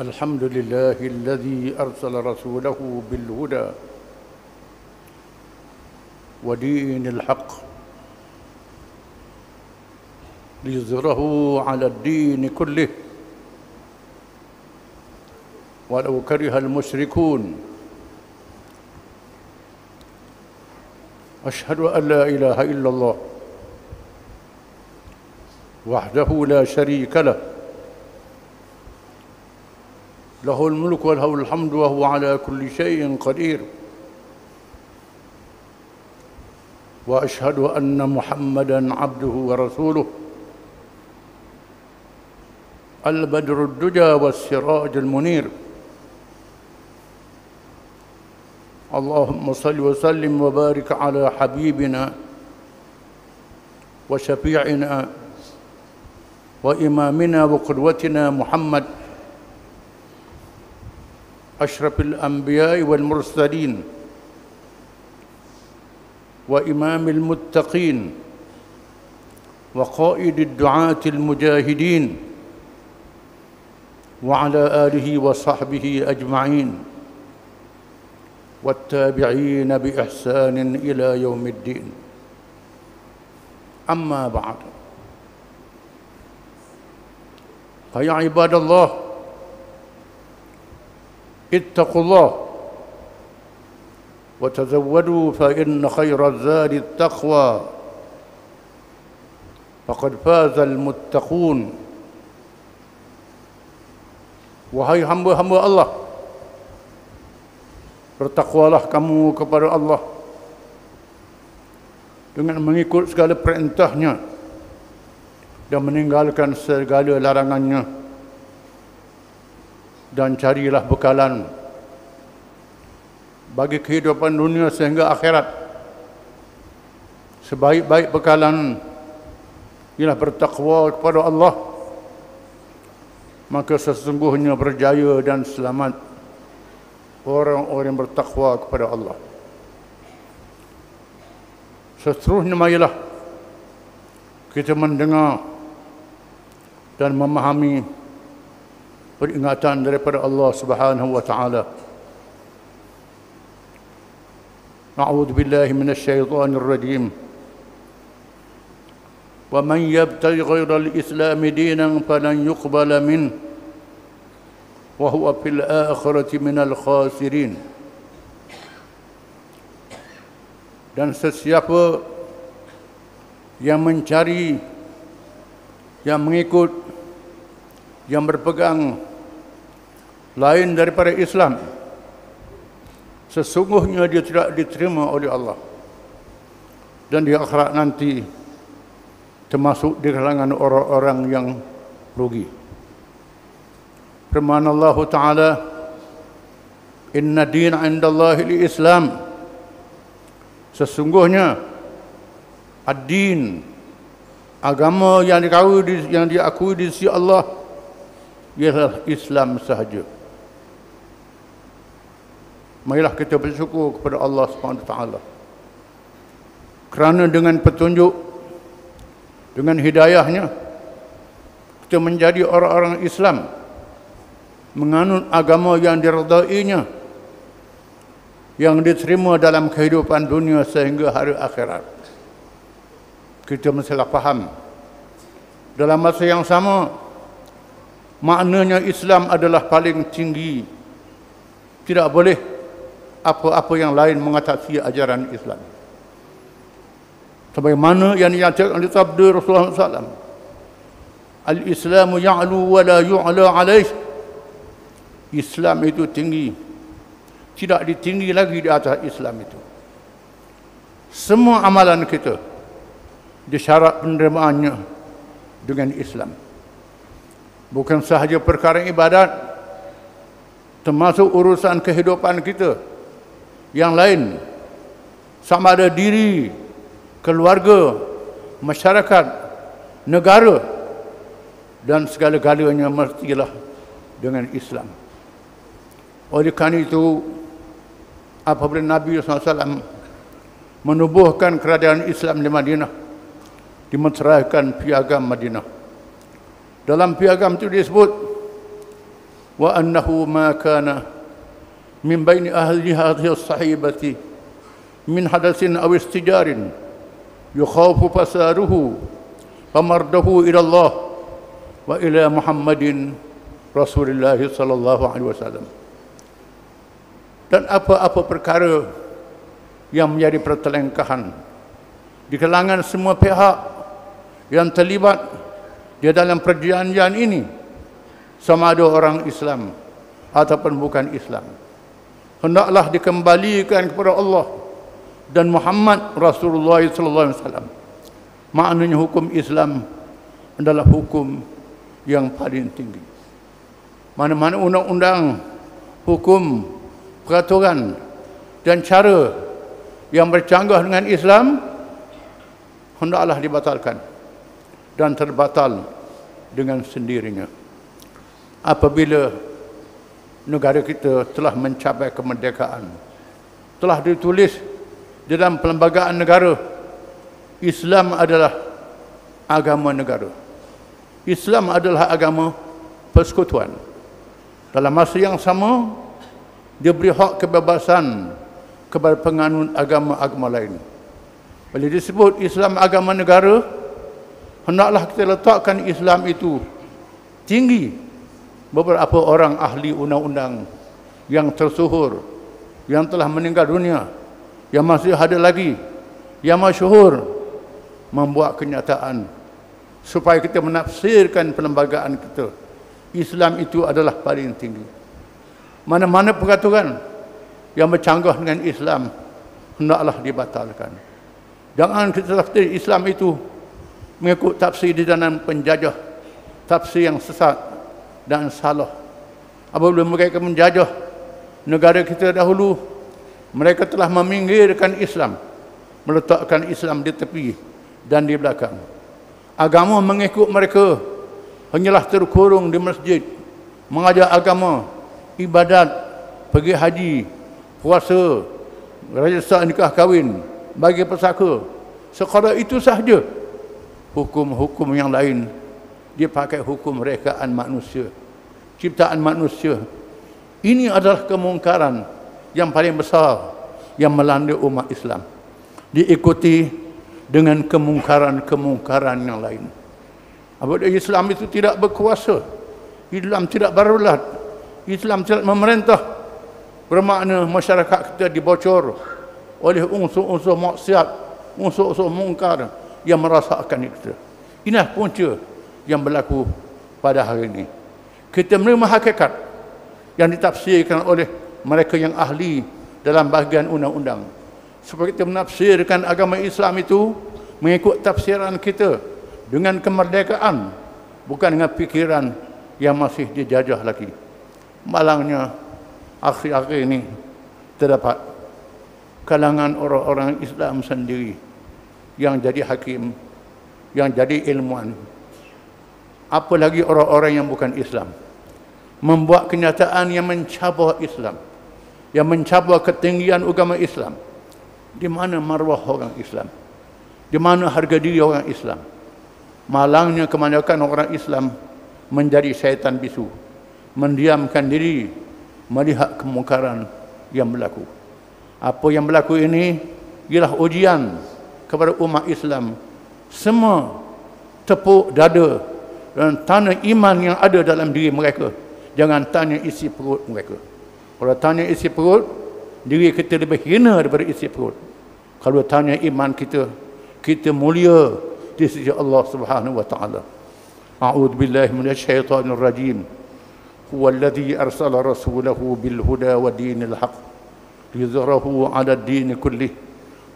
الحمد لله الذي أرسل رسوله بالهدى ودين الحق ليظهره على الدين كله ولو كره المشركون. أشهد أن لا إله إلا الله وحده لا شريك له له الملك وله الحمد وهو على كل شيء قدير. وأشهد أن محمدًا عبده ورسوله البدر الدجى والسراج المنير. اللهم صل وسلم وبارك على حبيبنا وشفيعنا وإمامنا وقدوتنا محمد أشرف الأنبياء والمرسلين وإمام المتقين وقائد الدعاة المجاهدين وعلى آله وصحبه أجمعين والتابعين بإحسان إلى يوم الدين. أما بعد، فيا عباد الله اتقوا الله وتزودوا فإن خير الزاد التقوى فقد فاز المتقون. Wahai hamba-hamba Allah, bertakwalah kamu kepada Allah dengan mengikut segala perintahnya dan meninggalkan segala larangannya, dan carilah bekalan bagi kehidupan dunia sehingga akhirat. Sebaik-baik bekalan ialah bertakwa kepada Allah, maka sesungguhnya berjaya dan selamat orang-orang yang bertakwa kepada Allah. Seterusnya marilah kita mendengar dan memahami peringatan daripada Allah Subhanahu wa taala. A'udzu billahi minasy syaithanir rajim. وَمَنْ يَبْتَغِ غَيْرَ الْإِسْلَامِ دِينًا فَلَنْ يُقْبَلَ مِنْهُ وَهُوَ فِي الْآخِرَةِ مِنَ الْخَاسِرِينَ. Dan sesiapa yang mencari, yang mengikut, yang berpegang lain daripada Islam, sesungguhnya dia tidak diterima oleh Allah, dan di akhirat nanti termasuk di kalangan orang-orang yang rugi. Firman Allah Ta'ala, Inna dina indallahi al-Islam. Sesungguhnya ad-din, agama yang diakui di sisi Allah, ialah Islam sahaja. Marilah kita bersyukur kepada Allah Subhanahu Wa Ta'ala kerana dengan petunjuk, dengan hidayahnya, kita menjadi orang-orang Islam, menganut agama yang diredainya, yang diterima dalam kehidupan dunia sehingga hari akhirat. Kita mestilah faham dalam masa yang sama, maknanya Islam adalah paling tinggi. Tidak boleh apa-apa yang lain mengatasi ajaran Islam. Sebagaimana yang dinyatakan oleh sabda Rasulullah SAW, Al-Islamu ya'lu wa la yu'la alaih. Islam itu tinggi, tidak ditinggi lagi di atas Islam itu. Semua amalan kita disyarat penerimaannya dengan Islam. Bukan sahaja perkara ibadat, termasuk urusan kehidupan kita yang lain, sama ada diri, keluarga, masyarakat, negara, dan segala-galanya mestilah dengan Islam. Oleh kerana itu, apabila Nabi SAW menubuhkan kerajaan Islam di Madinah, dimeteraikan piagam Madinah. Dalam piagam itu disebut, wa annahu ma kana min baini ahli hadhihi as-sahibati min hadatsin aw istijarin yukhafu fasaruhu famardahu ila Allah wa ila Muhammadin Rasulullah sallallahu alaihi wasallam. Dan apa-apa perkara yang menjadi pertelengkahan di kalangan semua pihak yang terlibat di dalam perjanjian ini, sama ada orang Islam ataupun bukan Islam, hendaklah dikembalikan kepada Allah dan Muhammad Rasulullah sallallahu alaihi wasallam. Maknanya hukum Islam adalah hukum yang paling tinggi. Mana-mana undang-undang, hukum, peraturan dan cara yang bercanggah dengan Islam hendaklah dibatalkan dan terbatal dengan sendirinya. Apabila negara kita telah mencapai kemerdekaan, telah ditulis di dalam perlembagaan negara, Islam adalah agama negara. Islam adalah agama persekutuan. Dalam masa yang sama, dia beri hak kebebasan kepada penganut agama-agama lain. Bila disebut Islam agama negara, hendaklah kita letakkan Islam itu tinggi. Beberapa orang ahli undang-undang yang tersuhur, yang telah meninggal dunia, yang masih ada lagi, yang masyhur, membuat kenyataan supaya kita menafsirkan perlembagaan kita, Islam itu adalah paling tinggi. Mana-mana peraturan yang bercanggah dengan Islam hendaklah dibatalkan. Jangan kita tafsir Islam itu mengikut tafsir di dalam penjajah, tafsir yang sesat dan salah. Apabila mereka menjajah negara kita dahulu, mereka telah meminggirkan Islam, meletakkan Islam di tepi dan di belakang. Agama mengikut mereka hanyalah terkurung di masjid, mengajar agama, ibadat, pergi haji, puasa, rajasa nikah kahwin, bagi pesaka. Sekadar itu sahaja. Hukum-hukum yang lain dipakai hukum rekaan manusia, ciptaan manusia. Ini adalah kemungkaran yang paling besar yang melanda umat Islam, diikuti dengan kemungkaran-kemungkaran yang lain. Apabila Islam itu tidak berkuasa, Islam tidak berdaulat, Islam tidak memerintah, bermakna masyarakat kita dibocor oleh unsur-unsur maksiat, unsur-unsur mungkar yang merasakan kita. Inilah punca yang berlaku pada hari ini. Kita menerima hakikat yang ditafsirkan oleh mereka yang ahli dalam bahagian undang-undang, supaya kita menafsirkan agama Islam itu mengikut tafsiran kita dengan kemerdekaan, bukan dengan fikiran yang masih dijajah lagi. Malangnya akhir-akhir ini terdapat kalangan orang-orang Islam sendiri yang jadi hakim, yang jadi ilmuwan, apalagi orang-orang yang bukan Islam, membuat kenyataan yang mencabar Islam, yang mencabar ketinggian agama Islam. Di mana maruah orang Islam? Di mana harga diri orang Islam? Malangnya kebanyakan orang Islam menjadi syaitan bisu, mendiamkan diri melihat kemungkaran yang berlaku. Apa yang berlaku ini ialah ujian kepada umat Islam. Semua tepuk dada dan tanya iman yang ada dalam diri mereka. Jangan tanya isi perut mereka. Kalau tanya isi perut, diri kita lebih hina daripada isi perut. Kalau tanya iman kita, kita mulia di sisi Allah Subhanahu wa taala. A'udzu billahi minasyaitonir rajim. Huwallazi arsala rasulahu bil huda wa dinil haqq liyuzhirahu 'ala ad-din kullih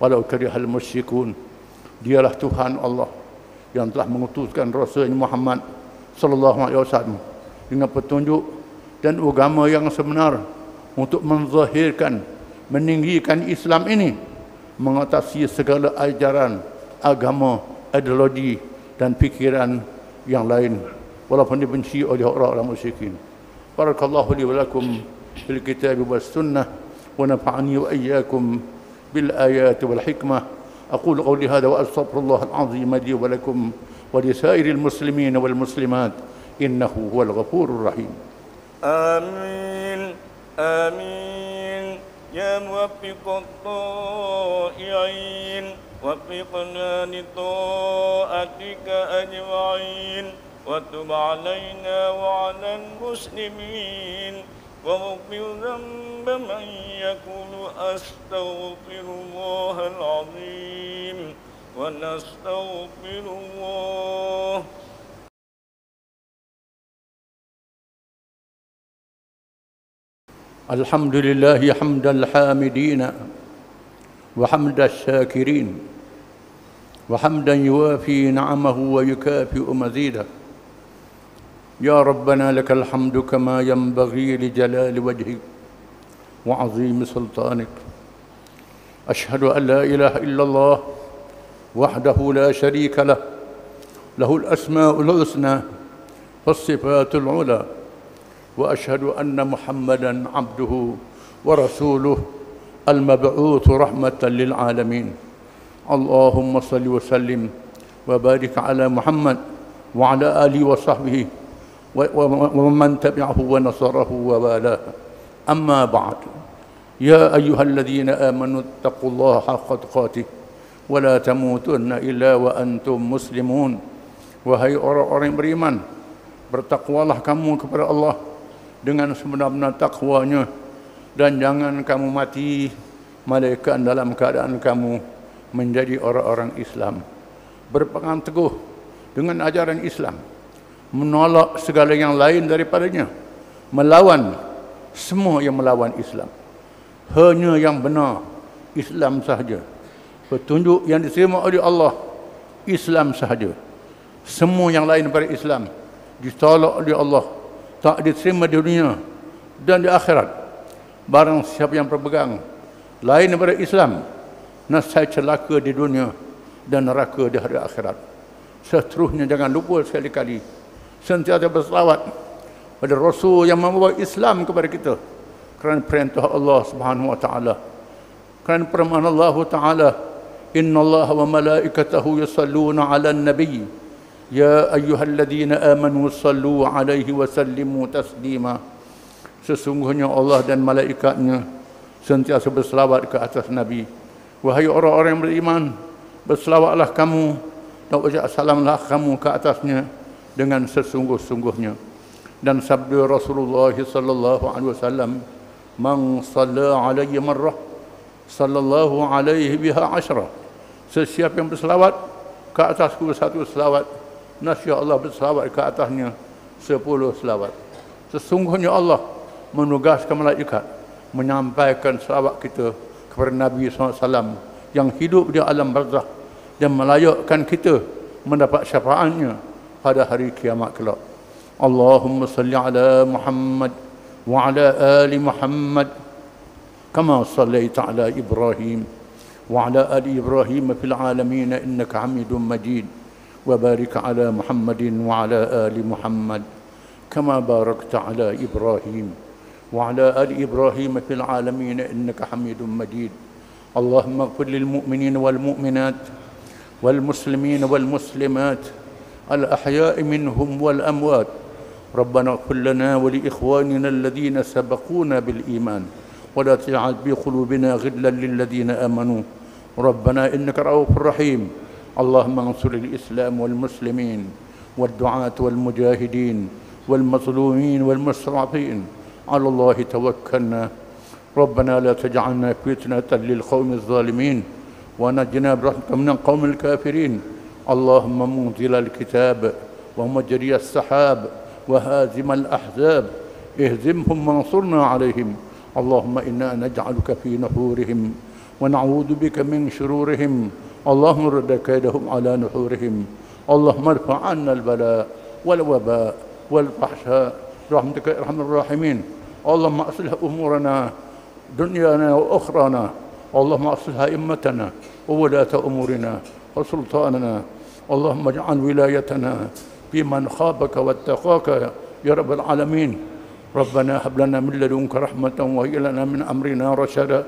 walau karihal musyrikun. Dialah Tuhan Allah yang telah mengutuskan Rasulnya Muhammad sallallahu alaihi wasallam dengan petunjuk dan agama yang sebenar untuk menzahirkan, meninggikan Islam ini mengatasi segala ajaran agama, ideologi dan fikiran yang lain walaupun dibenci oleh orang-orang musyrikin. Barakallahu li wa lakum fil kitab was sunnah wa nafa'ani wa iyyakum bil ayati wal hikmah. أقول قولي هذا وأستغفر الله العظيم لي ولكم ولسائر المسلمين والمسلمات إنه هو الغفور الرحيم. آمين آمين يا موفق الطائعين وفقنا لطاعتك أجمعين وتب علينا وعلى المسلمين واغفر ذنب من يقول أستغفر الله العظيم ونستغفر الله. الحمد لله حمد الحامدين وحمد الشاكرين وحمدا يوافي نعمه ويكافئ مزيده. يا ربنا لك الحمد كما ينبغي لجلال وجهك وعظيم سلطانك. أشهد أن لا إله إلا الله وحده لا شريك له، له الأسماء الحسنى والصفات العلى، وأشهد أن محمدًا عبده ورسوله المبعوث رحمة للعالمين. اللهم صل وسلم وبارك على محمد وعلى آله وصحبه ومن تبعه ونصره ووالاه. أما بعد، يا أيها الذين آمنوا اتقوا الله حق تقاته ولا تموتن إلا وأنتم مسلمون. Wahai orang-orang beriman, bertakwalah kamu kepada Allah dengan sebenar-benar takwanya, dan jangan kamu mati melainkan dalam keadaan kamu menjadi orang-orang Islam. Berpegang teguh dengan ajaran Islam, menolak segala yang lain daripadanya, melawan semua yang melawan Islam. Hanya yang benar Islam sahaja. Petunjuk yang diterima oleh Allah Islam sahaja. Semua yang lain daripada Islam ditolak oleh Allah, tak diterima di dunia dan di akhirat. Barang siapa yang berpegang lain daripada Islam, nescaya celaka di dunia dan neraka di hari akhirat. Seterusnya jangan lupa sekali-kali sentiasa berselawat pada Rasul yang membawa Islam kepada kita, kerana perintah Allah Subhanahu wa taala, kerana firman Allah taala, innallaha wa malaikatahu yusalluna 'alan nabiy ya ayyuhalladzina amanu sallu 'alaihi wa sallimu taslima. Sesungguhnya Allah dan malaikatnya sentiasa berselawat ke atas Nabi. Wahai orang-orang yang beriman, berselawatlah kamu dan ucap salamlah kamu ke atasnya dengan sesungguh-sungguhnya. Dan sabda Rasulullah sallallahu alaihi wasallam, man shalla alayya marrah sallallahu alaihi biha ashra. Sesiapa yang berselawat ke atasku satu selawat, nasya Allah berselawat ke atasnya 10 selawat. Sesungguhnya Allah menugaskan malaikat menyampaikan selawat kita kepada Nabi SAW yang hidup di alam barzakh dan melayakkan kita mendapat syafaatnya pada hari kiamat kelak. Allahumma salli ala Muhammad wa ala ali Muhammad kama sallaita ala Ibrahim wa ala ali Ibrahim fil alamin innaka Hamidum Majid. وبارك على محمد وعلى آل محمد كما باركت على إبراهيم وعلى آل إبراهيم في العالمين إنك حميد مجيد. اللهم اغفر للمؤمنين والمؤمنات والمسلمين والمسلمات الأحياء منهم والأموات. ربنا اغفر لنا ولإخواننا الذين سبقونا بالإيمان ولا تجعل في قلوبنا غلا للذين آمنوا ربنا إنك رؤوف رحيم. اللهم انصر الإسلام والمسلمين والدعاة والمجاهدين والمظلومين والمستضعفين. على الله توكلنا. ربنا لا تجعلنا فتنة للقوم الظالمين ونجنا برحمتك من القوم الكافرين. اللهم منزل الكتاب ومجري السحاب وهازم الأحزاب اهزمهم وانصرنا عليهم. اللهم إنا نجعلك في نحورهم ونعوذ بك من شرورهم. اللهم رد كيدهم على نحورهم. اللهم ارفع عنا البلاء والوباء والفحشاء برحمتك يا ارحم الراحمين. اللهم اصلح امورنا دنيانا واخرانا. اللهم اصلح ائمتنا وولاة امورنا وسلطاننا. اللهم اجعل ولايتنا في من خافك واتقاك يا رب العالمين. ربنا هب لنا من لدنك رحمة وهيئ لنا من امرنا رشدا.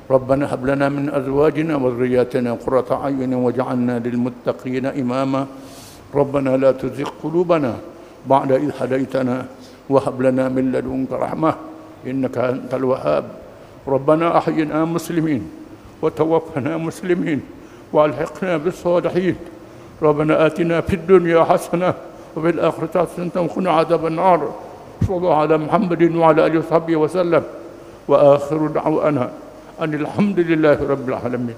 ربنا هب لنا من أزواجنا وذرياتنا قرة أعين واجعلنا للمتقين إماما. ربنا لا تزغ قلوبنا بعد إذ هديتنا وهب لنا من لدنك رحمة إنك أنت الوهاب. ربنا أحينا مسلمين وتوفنا مسلمين وألحقنا بالصالحين. ربنا آتنا في الدنيا حسنة وفي الآخرة حسنة وقنا عذاب النار. صلى الله على محمد وعلى آله وصحبه وسلم. وآخر دعوانا أن الحمد لله رب العالمين.